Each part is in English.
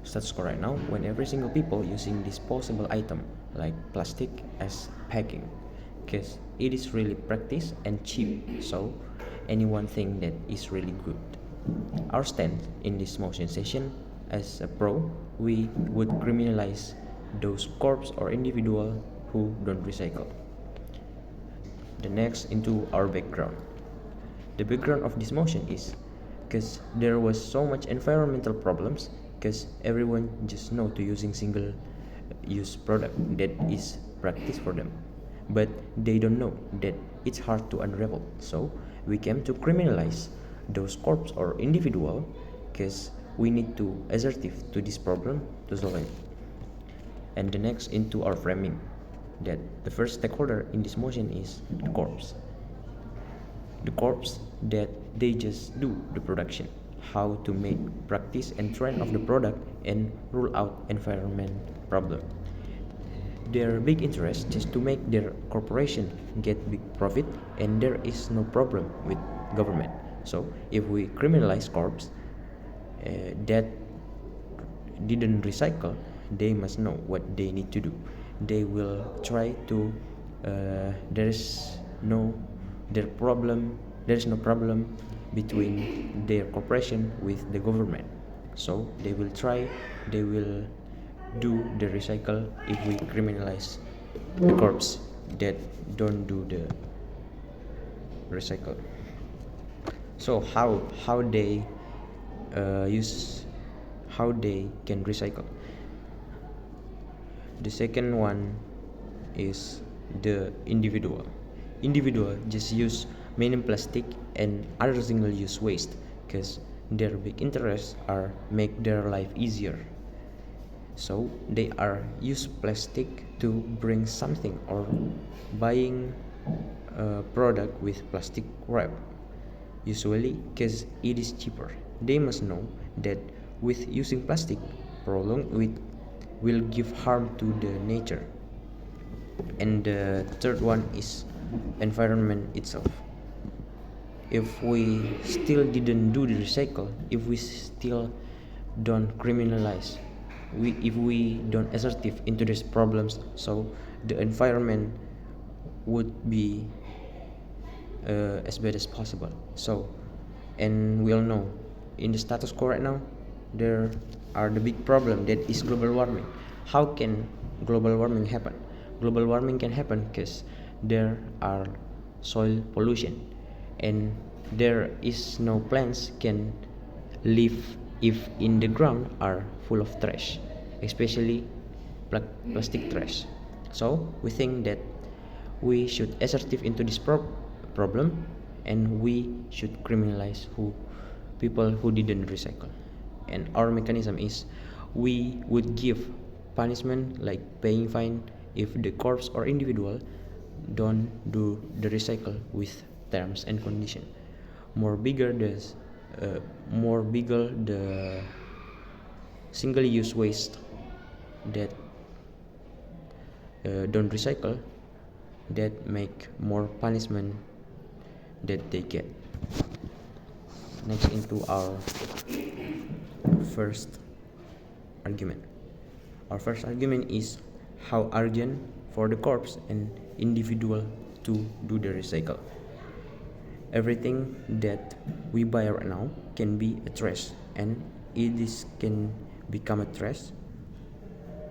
status quo right now when every single people using disposable item like plastic as packing, because it is really practice and cheap, so anyone think that is really good. Our stand in this motion session as a pro, we would criminalize those corps or individual who don't recycle. The next into our background. The background of this motion is because there was so much environmental problems because everyone just know to using single use product that is practice for them, but they don't know that it's hard to unravel, so we came to criminalize those corps or individual because we need to assertive to this problem to solve it. And the next into our framing, that the first stakeholder in this motion is the corps. The corps that they just do the production, how to make practice and trend of the product and rule out environment problem. Their big interest just to make their corporation get big profit, and there is no problem with government. So if we criminalize corps that didn't recycle, they must know what they need to do. They will try to there is no problem between their corporation with the government, so they will do the recycle if we criminalize the corps that don't do the recycle. So how they use how they can recycle. The second one is the individual just use many plastic and other single use waste because their big interests are make their life easier, so they are use plastic to bring something or buying a product with plastic wrap, usually because it is cheaper. They must know that with using plastic prolonged with will give harm to the nature. And the third one is environment itself. If we still didn't do the recycle, if we still don't criminalize, if we don't assertive into these problems, so the environment would be as bad as possible. So, and we all know in the status quo right now, there are the big problem that is global warming. How can global warming happen? Global warming can happen because there are soil pollution, and there is no plants can live if in the ground are full of trash, especially plastic trash. So we think that we should assertive into this problem, and we should criminalize people who didn't recycle. And our mechanism is we would give punishment like paying fine if the corps or individual don't do the recycle with terms and condition. More bigger the single use waste that don't recycle, that make more punishment that they get. Next into our first argument. Our first argument is how urgent for the corps and individual to do the recycle. Everything that we buy right now can be a trash, and can become a trash.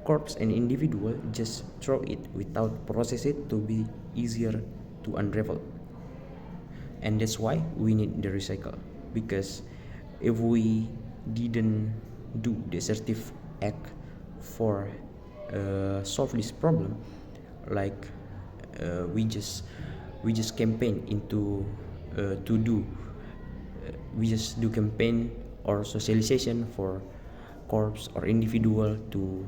Corps and individual just throw it without process it to be easier to unravel. And that's why we need the recycle, because if we didn't do the assertive act for solve this problem, like we just campaign into to do we just do campaign or socialization for corps or individual to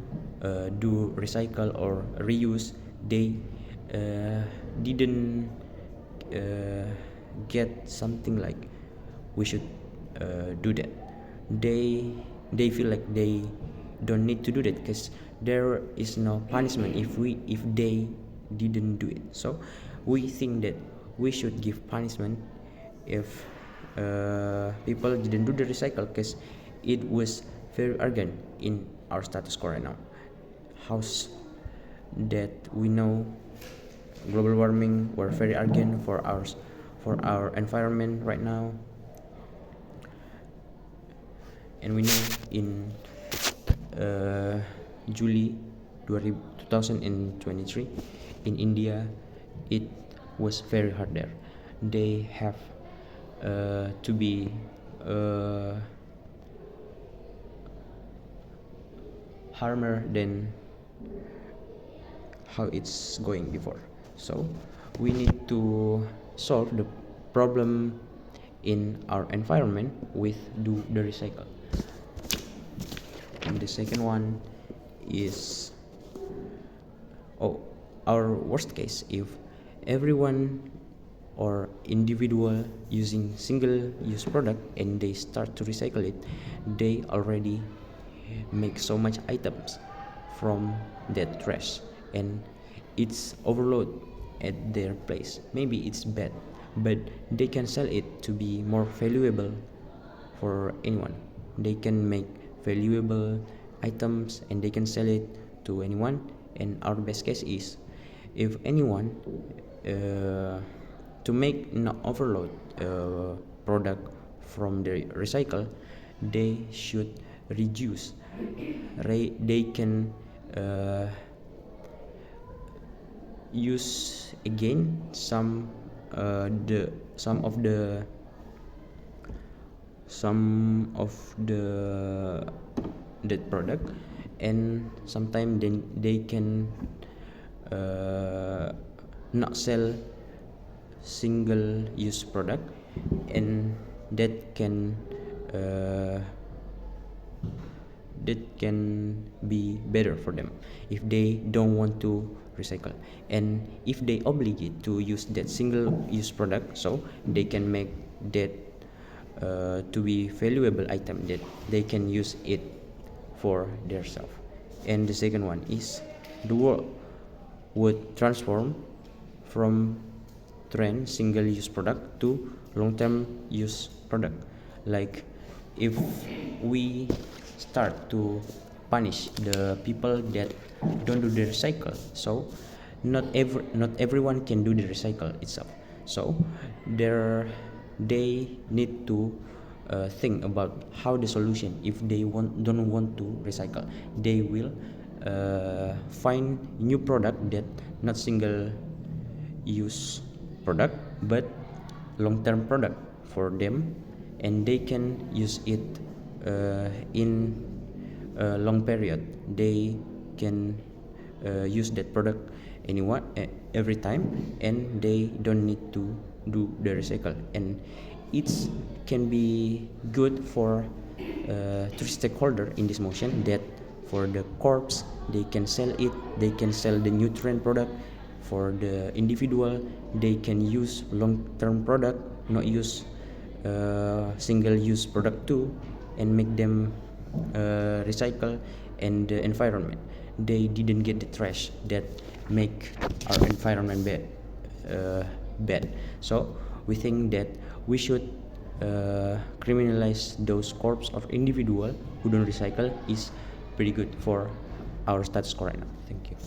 do recycle or reuse. They didn't get something like we should do that. They feel like they don't need to do that because there is no punishment if they didn't do it. So we think that we should give punishment if people didn't do the recycle, because it was very urgent in our status quo right now. How's that we know global warming were very urgent for our environment right now, and we know in July 2023 in India it was very hard there. They have to be harder than how it's going before. So we need to solve the problem in our environment with do the recycle. And the second one is our worst case, if everyone or individual using single use product and they start to recycle it, they already make so much items from that trash and it's overload at their place. Maybe it's bad, but they can sell it to be more valuable for anyone. They can make valuable items and they can sell it to anyone. And our best case is if anyone to make not overload product from the recycle, they should reduce. They can use again some of the that product, and sometimes then they can not sell single use product, and that can be better for them if they don't want to recycle. And if they obligate to use that single use product, so they can make that to be valuable item that they can use it for themselves. And the second one is the world would transform from trend single use product to long-term use product. Like if we start to punish the people that don't do the recycle, so not everyone can do the recycle itself. So they need to think about how the solution. If they don't want to recycle, they will find new product that not single use product but long-term product for them, and they can use it in a long period. They can use that product every time, and they don't need to do the recycle. And it can be good for three stakeholder in this motion, that for the corps they can sell it, they can sell the nutrient product. For the individual, they can use long-term product, not use single-use product too, and make them recycle. And the environment, they didn't get the trash that make our environment bad. So we think that we should criminalize those corps of individual who don't recycle is pretty good for our status quo right now. Thank you.